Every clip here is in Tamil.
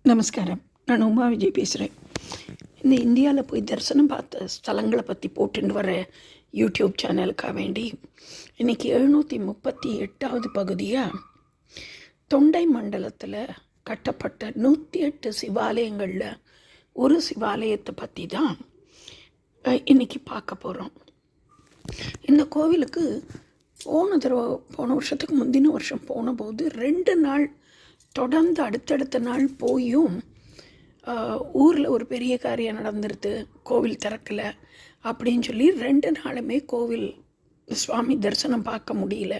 நமஸ்காரம். நான் உமா விஜய் பேசுகிறேன். இந்த இந்தியாவில் போய் தரிசனம் பார்த்த ஸ்தலங்களை பற்றி போட்டுன்னு வர யூடியூப் சேனலுக்காக வேண்டி இன்றைக்கி 738வது பகுதியாக தொண்டை மண்டலத்தில் கட்டப்பட்ட 108 சிவாலயங்களில் ஒரு சிவாலயத்தை பற்றி தான் இன்றைக்கி பார்க்க போகிறோம். இந்த கோவிலுக்கு போன வருஷத்துக்கு முந்தின வருஷம் போனபோது 2 நாள் தொடர்ந்து அடுத்தடுத்த நாள் போயும் ஊரில் ஒரு பெரிய காரியம் நடந்துருது, கோவில் திறக்கலை அப்படின்னு சொல்லி 2 நாளுமே கோவில் சுவாமி தரிசனம் பார்க்க முடியல.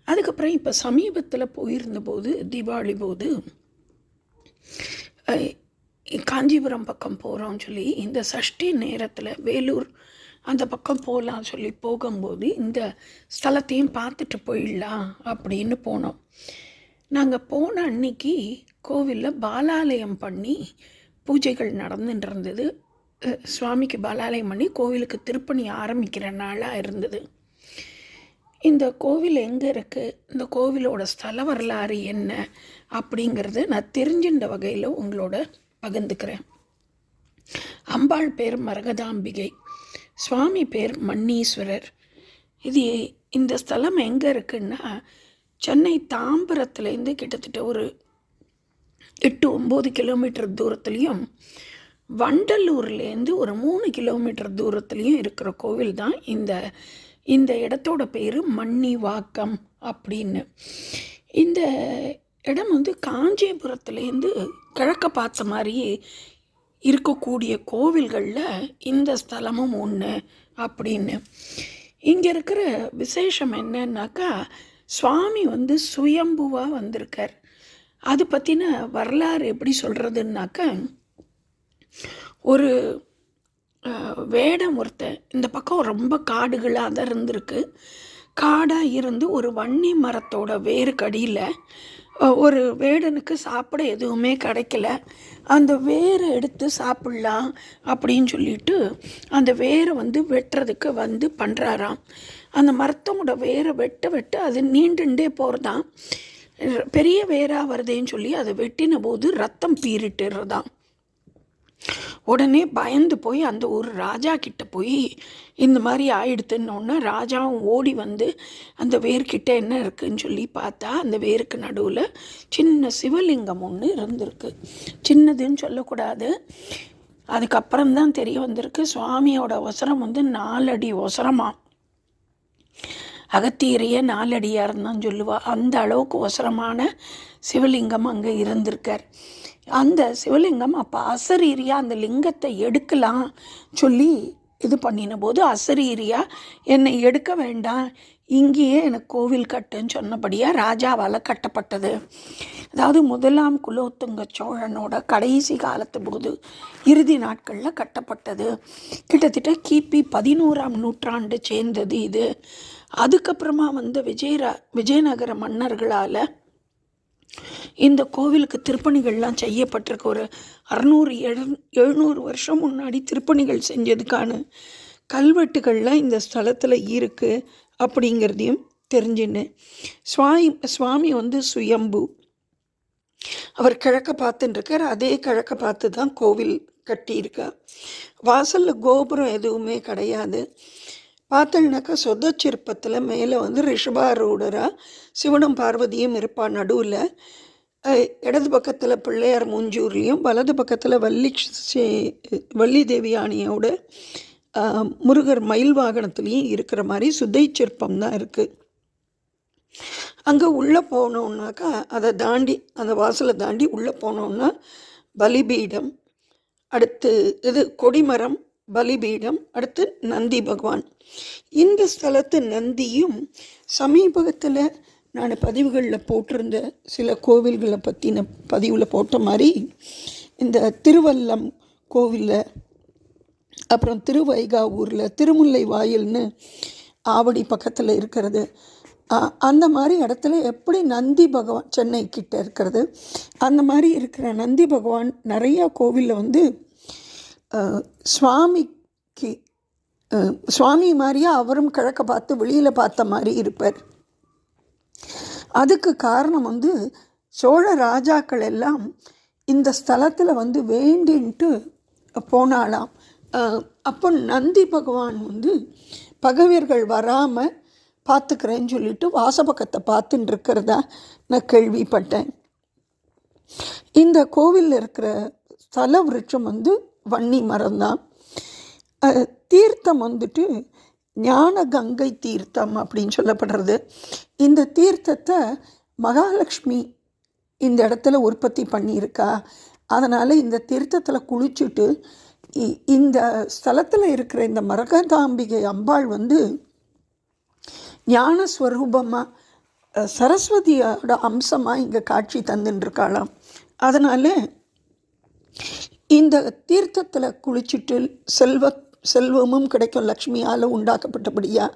அதுக்கப்புறம் இப்போ சமீபத்தில் போயிருந்தபோது தீபாவளி போது காஞ்சிபுரம் பக்கம் போகிறோம்னு சொல்லி இந்த சஷ்டி நேரத்தில் வேலூர் அந்த பக்கம் போகலாம் சொல்லி போகும்போது இந்த ஸ்தலத்தையும் பார்த்துட்டு போயிடலாம் அப்படின்னு போனோம். நாங்கள் போன அன்னைக்கு கோவிலில் பாலாலயம் பண்ணி பூஜைகள் நடந்துட்டு இருந்தது. சுவாமிக்கு பாலாலயம் பண்ணி கோவிலுக்கு திருப்பணி ஆரம்பிக்கிற நாளாக இருந்தது. இந்த கோவில் எங்கே இருக்குது, இந்த கோவிலோட ஸ்தல வரலாறு என்ன அப்படிங்கிறது நான் தெரிஞ்சின்ற வகையில் உங்களோட பகிர்ந்துக்கிறேன். அம்பாள் பேர் மரகதாம்பிகை, சுவாமி பேர் மன்னீஸ்வரர். இந்த ஸ்தலம் எங்கே இருக்குன்னா சென்னை தாம்பரத்துலேருந்து கிட்டத்தட்ட ஒரு 8-9 கிலோமீட்டர் தூரத்துலேயும் வண்டலூர்லேருந்து ஒரு 3 கிலோமீட்டர் தூரத்துலேயும் இருக்கிற கோவில் தான் இந்த இடத்தோட பேர் மன்னிவாக்கம் அப்படின்னு. இந்த இடம் காஞ்சிபுரத்துலேருந்து கிழக்க பார்த்த மாதிரியே இருக்கக்கூடிய கோவில்களில் இந்த ஸ்தலமும் ஒன்று அப்படின்னு. இங்கே இருக்கிற விசேஷம் என்னன்னாக்கா சுவாமி சுயம்புவாக வந்திருக்கார். அது பற்றின வரலாறு எப்படி சொல்கிறதுனாக்க, ஒரு வேடம் ஒருத்தன் இந்த பக்கம் ரொம்ப காடுகளாக தான் இருந்திருக்கு. காடாக இருந்து ஒரு வன்னி மரத்தோட வேறு கடியில் ஒரு வேடனுக்கு சாப்பிட எதுவுமே கிடைக்கல. அந்த வேரை எடுத்து சாப்பிட்லாம் அப்படின்னு சொல்லிட்டு அந்த வேரை வெட்டுறதுக்கு பண்ணுறாராம். அந்த மரத்தோட வேரை வெட்ட அது நீண்டுண்டே போகிறதான். பெரிய வேராக வருதேன்னு சொல்லி அதை வெட்டின போது ரத்தம் பீறிட்டுறதான். உடனே பயந்து போய் அந்த ஒரு ராஜா கிட்ட போய் இந்த மாதிரி ஆயிடுத்துன்னொன்னே ராஜாவும் ஓடி அந்த வேர்கிட்ட என்ன இருக்குன்னு சொல்லி பார்த்தா அந்த வேருக்கு நடுவில் சின்ன சிவலிங்கம் ஒன்று இருந்திருக்கு. சின்னதுன்னு சொல்லக்கூடாது, அதுக்கப்புறம்தான் தெரிய வந்திருக்கு. சுவாமியோட ஒசரம் 4 அடி ஒசரமாக. அகத்தியரையே 4 அடியாக இருந்தான்னு சொல்லுவா. அந்த அளவுக்கு ஒசரமான சிவலிங்கம் அங்கே இருந்திருக்கார். அந்த சிவலிங்கம் அப்போ அசரீரியா அந்த லிங்கத்தை எடுக்கலாம் சொல்லி இது பண்ணின போது அசரீரியா என்னை எடுக்க வேண்டாம், இங்கேயே எனக்கு கோவில் கட்டுன்னு சொன்னபடியாக ராஜாவால் கட்டப்பட்டது. அதாவது 1ஆம் குலோத்துங்க சோழனோட கடைசி காலத்து போது இறுதி நாட்களில் கட்டப்பட்டது. கிட்டத்தட்ட கிபி 11ஆம் நூற்றாண்டு சேர்ந்தது இது. அதுக்கப்புறமா விஜயநகர மன்னர்களால் இந்த கோவிலுக்கு திருப்பணிகள்லாம் செய்யப்பட்டிருக்கு. ஒரு 600-700 வருஷம் முன்னாடி திருப்பணிகள் செஞ்சதுக்கான கல்வெட்டுகள்லாம் இந்த ஸ்தலத்தில் இருக்குது அப்படிங்கிறதையும் தெரிஞ்சுன்னு. சுவாமி சுயம்பு. அவர் கிழக்க பார்த்துட்டுருக்கார். அதே கிழக்க பார்த்து தான் கோவில் கட்டியிருக்கா. வாசலில் கோபுரம் எதுவுமே கிடையாது. பார்த்தோம்னாக்கா சொதச்சிற்பத்தில் மேலே ரிஷபாரூடராக சிவனும் பார்வதியும் இருப்பாள். நடுவில் இடது பக்கத்தில் பிள்ளையார் மூஞ்சூர்லேயும் வலது பக்கத்தில் வள்ளி தேவியானியோட முருகர் மயில் வாகனத்துலேயும் இருக்கிற மாதிரி சுதை சிற்பம் தான் இருக்குது. அங்கே உள்ளே போனோம்னாக்கா அதை தாண்டி அந்த வாசலை தாண்டி உள்ளே போனோம்னா பலிபீடம், அடுத்து கொடிமரம், பலிபீடம், அடுத்து நந்தி பகவான். இந்த ஸ்தலத்து நந்தியும் சமீபத்தில் நான் பதிவுகளில் போட்டிருந்த சில கோவில்களை பற்றின பதிவில் போட்ட மாதிரி இந்த திருவல்லம் கோவிலில், அப்புறம் திருவைகாவூரில் திருமுல்லை வாயில்னு ஆவடி பக்கத்தில் இருக்கிறது, அந்த மாதிரி இடத்துல எப்படி நந்தி பகவான் சென்னை கிட்ட இருக்கிறது, அந்த மாதிரி இருக்கிற நந்தி பகவான் நிறையா கோவிலில் சுவாமி மாதிரியே அவரும் கிழக்க பார்த்து வெளியில் பார்த்த மாதிரி இருப்பார். அதுக்கு காரணம் சோழ ராஜாக்கள் எல்லாம் இந்த ஸ்தலத்தில் வந்து வேண்டின்ட்டு போனாலாம். அப்போ நந்தி பகவான் வந்து பகவீர்கள் வராமல் பார்த்துக்கிறேன்னு சொல்லிட்டு வாசப்பக்கத்தை பார்த்துட்டு இருக்கிறதா நான் கேள்விப்பட்டேன். இந்த கோவிலில் இருக்கிற ஸ்தல விருட்சம் வந்து வன்னி மரம் தான். தீர்த்தம் வந்துட்டு ஞான கங்கை தீர்த்தம் அப்படின்னு சொல்லப்படுறது. இந்த தீர்த்தத்தை மகாலட்சுமி இந்த இடத்துல உற்பத்தி பண்ணியிருக்கா. அதனால் இந்த தீர்த்தத்தில் குளிச்சுட்டு இந்த ஸ்தலத்தில் இருக்கிற இந்த மரகதாம்பிகை அம்பாள் வந்து ஞானஸ்வரூபமாக சரஸ்வதியோட அம்சமாக இங்கே காட்சி தந்துட்டுருக்காளாம். அதனால் இந்த தீர்த்தத்தில் குளிச்சுட்டு செல்வமும் கிடைக்கும், லக்ஷ்மியால் உண்டாக்கப்பட்டபடியா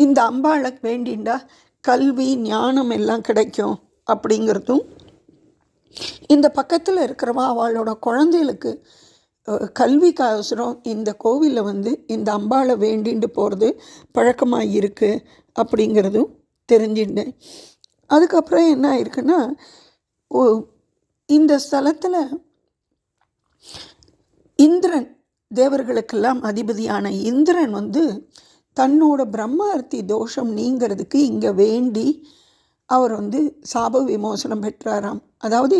இந்த அம்பாளை வேண்டிண்டா கல்வி ஞானம் எல்லாம் கிடைக்கும் அப்படிங்கிறதும், இந்த பக்கத்தில் இருக்கிறவா அவளோட குழந்தைகளுக்கு கல்விக்கோசரம் இந்த கோவிலில் வந்து இந்த அம்பாளை வேண்டிட்டு போகிறது பழக்கமாக இருக்குது அப்படிங்கிறதும் தெரிஞ்சுட்டேன். அதுக்கப்புறம் என்ன ஆயிருக்குன்னா, இந்த ஸ்தலத்தில் இந்திரன், தேவர்களுக்கெல்லாம் அதிபதியான இந்திரன் வந்து தன்னோட பிரம்மஹத்தி தோஷம் நீங்கிறதுக்கு இங்கே வேண்டி அவர் வந்து சாப விமோசனம் பெற்றாராம். அதாவது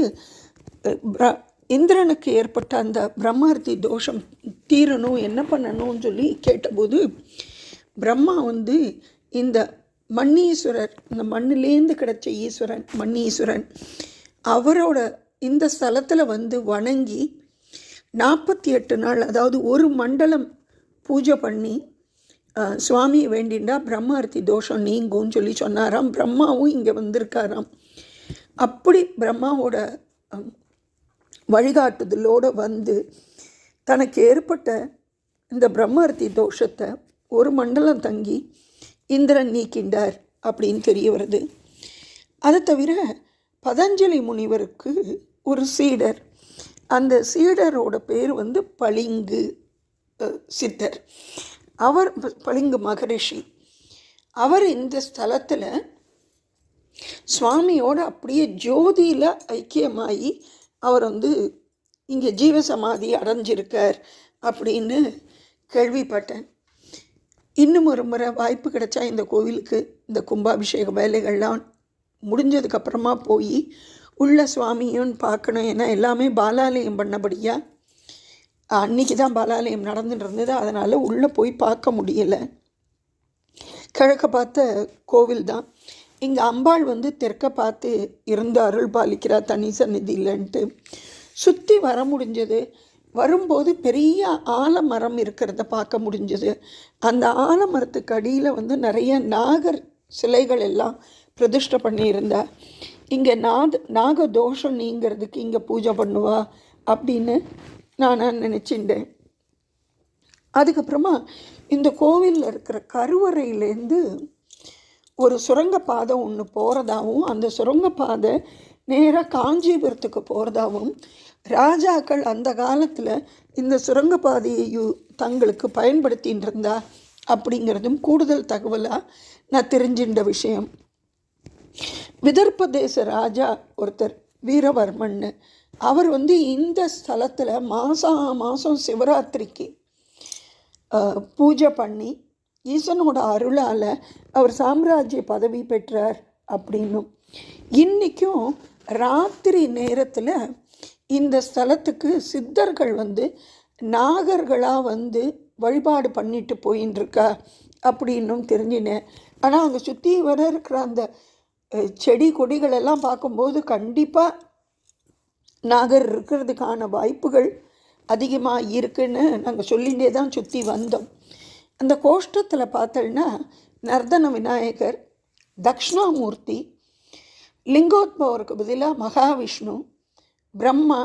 இந்திரனுக்கு ஏற்பட்ட அந்த பிரம்மஹத்தி தோஷம் தீரணும், என்ன பண்ணணும்னு சொல்லி கேட்டபோது பிரம்மா வந்து இந்த மண்ணீஸ்வரர், இந்த மண்ணிலேருந்து கிடைச்ச ஈஸ்வரன் மண்ணீஸ்வரன், அவரோட இந்த ஸ்தலத்தில் வந்து வணங்கி 48 நாள், அதாவது ஒரு மண்டலம் பூஜை பண்ணி சுவாமியை வேண்டிண்டா பிரம்மஹத்தி தோஷம் நீங்கும்னு சொல்லி சொன்னாராம். பிரம்மாவும் இங்கே வந்திருக்காராம். அப்படி பிரம்மாவோட வழிகாட்டுதலோடு வந்து தனக்கு ஏற்பட்ட இந்த பிரம்மஹத்தி தோஷத்தை ஒரு மண்டலம் தங்கி இந்திரன் நீக்கின்றார் அப்படின்னு தெரிய வருது. அதை தவிர பதஞ்சலி முனிவருக்கு ஒரு சீடர், அந்த சீடரோட பேர் வந்து பளிங்கு சித்தர். அவர் பளிங்கு மகரிஷி. அவர் இந்த ஸ்தலத்தில் சுவாமியோடு அப்படியே ஜோதியில் ஐக்கியமாகி அவர் வந்து இங்கே ஜீவசமாதி அடைஞ்சிருக்கார் அப்படின்னு கேள்விப்பட்டேன். இன்னும் ஒரு முறை வாய்ப்பு கிடைச்சா இந்த கோவிலுக்கு இந்த கும்பாபிஷேக வேலைகள்லாம் முடிஞ்சதுக்கப்புறமா போய் உள்ள சுவாமியும் பார்க்கணும். ஏன்னா எல்லாமே பாலாலயம் பண்ணபடியாக அன்றைக்கி தான் பாலாலயம் நடந்துட்டு இருந்தது, அதனால் உள்ளே போய் பார்க்க முடியலை. கிழக்க பார்த்த கோவில் தான். இங்கே அம்பாள் வந்து தெற்க பார்த்து இருந்து அருள் பாலிக்கிறா, தனி சந்நிதி இல்லைன்ட்டு. சுற்றி வர முடிஞ்சது. வரும்போது பெரிய ஆலமரம் இருக்கிறத பார்க்க முடிஞ்சது. அந்த ஆலமரத்துக்கு அடியில் வந்து நிறைய நாகர் சிலைகள் எல்லாம் பிரதிஷ்டை பண்ணியிருந்தா. இங்கே நாக தோஷம் நீங்கிறதுக்கு இங்கே பூஜை பண்ணுவா அப்படின்னு நான் நினச்சிட்டேன். அதுக்கப்புறமா இந்த கோவிலில் இருக்கிற கருவறையிலேருந்து ஒரு சுரங்கப்பாதை ஒன்று போகிறதாகவும், அந்த சுரங்கப்பாதை நேராக காஞ்சிபுரத்துக்கு போகிறதாகவும், ராஜாக்கள் அந்த காலத்தில் இந்த சுரங்கப்பாதையை தங்களுக்கு பயன்படுத்தின்னு இருந்தா அப்படிங்கிறதும் கூடுதல் தகவலாக நான் தெரிஞ்சின்ற விஷயம். விதர்ப்ப தேச ராஜா ஒருத்தர் வீரவர்மன்னு, அவர் வந்து இந்த ஸ்தலத்தில் மாதம் சிவராத்திரிக்கு பூஜை பண்ணி ஈசனோட அருளால் அவர் சாம்ராஜ்ய பதவி பெற்றார் அப்படின்னும், இன்றைக்கும் ராத்திரி நேரத்தில் இந்த ஸ்தலத்துக்கு சித்தர்கள் வந்து நாகர்களாக வந்து வழிபாடு பண்ணிட்டு போயின்னு இருக்கா அப்படின்னும் தெரிஞ்சினேன். ஆனால் அங்கே சுற்றி வர இருக்கிற அந்த செடி கொடிகளெல்லாம் பார்க்கும்போது கண்டிப்பாக நாகர் இருக்கிறதுக்கான வாய்ப்புகள் அதிகமாக இருக்குன்னு நாங்கள் சொல்லிகிட்டே தான் சுற்றி வந்தோம். அந்த கோஷ்டத்தில் பார்த்தோன்னா நர்தன விநாயகர், தக்ஷணாமூர்த்தி, லிங்கோத்பவருக்கு பதிலாக மகாவிஷ்ணு, பிரம்மா,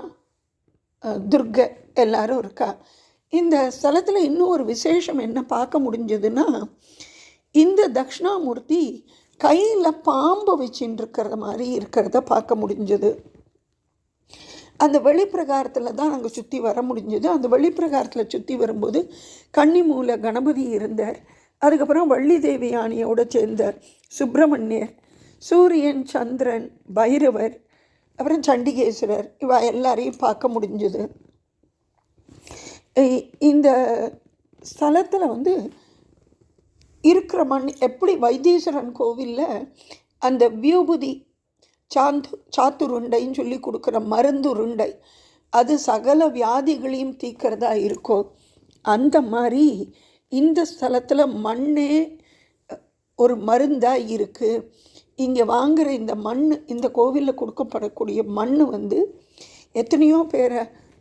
துர்கை எல்லாரும் இருக்கா. இந்த ஸ்தலத்தில் இன்னும் ஒரு விசேஷம் என்ன பார்க்க முடிஞ்சதுன்னா, இந்த தக்ஷணாமூர்த்தி கையில் பாம்பு வச்சுட்டு இருக்கிற மாதிரி இருக்கிறத பார்க்க முடிஞ்சது. அந்த வெளிப்பிரகாரத்தில் தான் நாங்கள் சுற்றி வர முடிஞ்சது. அந்த வெளிப்பிரகாரத்தில் சுற்றி வரும்போது கன்னிமூல கணபதி இருந்தார். அதுக்கப்புறம் வள்ளி தேவி யானையோடு சேர்ந்த சுப்பிரமணியர், சூரியன், சந்திரன், பைரவர், அப்புறம் சண்டிகேஸ்வரர் இவ எல்லாரையும் பார்க்க முடிஞ்சுது. இந்த ஸ்தலத்தில் வந்து இருக்கிற மண் எப்படி வைத்தீஸ்வரன் கோவிலில் அந்த வியூபுதி சாத்துருண்டைன்னு சொல்லி கொடுக்குற மருந்துருண்டை அது சகல வியாதிகளையும் தீக்கிறதா இருக்கோ, அந்த மாதிரி இந்த ஸ்தலத்தில் மண்ணே ஒரு மருந்தாக இருக்குது. இங்கே வாங்குகிற இந்த மண், இந்த கோவிலில் கொடுக்கப்படக்கூடிய மண் வந்து எத்தனையோ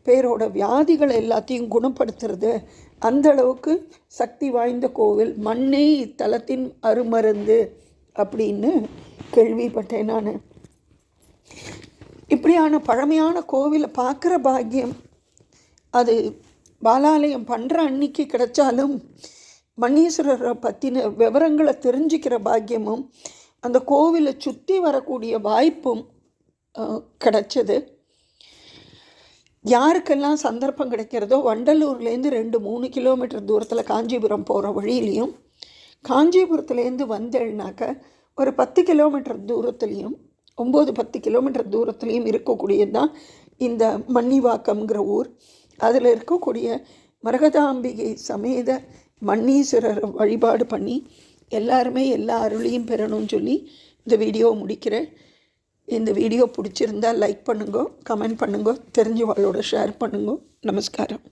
பேரோட வியாதிகளை எல்லாத்தையும் குணப்படுத்துறது. அந்த அளவுக்கு சக்தி வாய்ந்த கோவில், மண்ணே இத்தலத்தின் அருமருந்து அப்படின்னு கேள்விப்பட்டேன் நான். இப்படியான பழமையான கோவிலை பார்க்குற பாக்கியம் அது பாலாலயம் பண்ணுற அன்னைக்கு கிடைச்சாலும் மண்ணீஸ்வரரை பற்றின விவரங்களை தெரிஞ்சுக்கிற பாக்கியமும் அந்த கோவிலை சுற்றி வரக்கூடிய வாய்ப்பும் கிடைச்சது. யாருக்கெல்லாம் சந்தர்ப்பம் கிடைக்கிறதோ வண்டலூர்லேருந்து 2-3 கிலோமீட்டர் தூரத்தில் காஞ்சிபுரம் போகிற வழியிலையும், காஞ்சிபுரத்துலேருந்து வந்தேன்னாக்க ஒரு 10 கிலோமீட்டர் தூரத்துலேயும் 9-10 கிலோமீட்டர் தூரத்துலேயும் இருக்கக்கூடியது தான் இந்த மன்னிவாக்கம்ங்கிற ஊர். அதில் இருக்கக்கூடிய மரகதாம்பிகை சமேத மண்ணீஸ்வரர் வழிபாடு பண்ணி எல்லாருமே எல்லா அருளையும் பெறணும்னு சொல்லி இந்த வீடியோவை முடிக்கிறேன். இந்த வீடியோ பிடிச்சிருந்தால் லைக் பண்ணுங்க, கமெண்ட் பண்ணுங்க, தெரிஞ்சவங்களோட ஷேர் பண்ணுங்க. நமஸ்காரம்.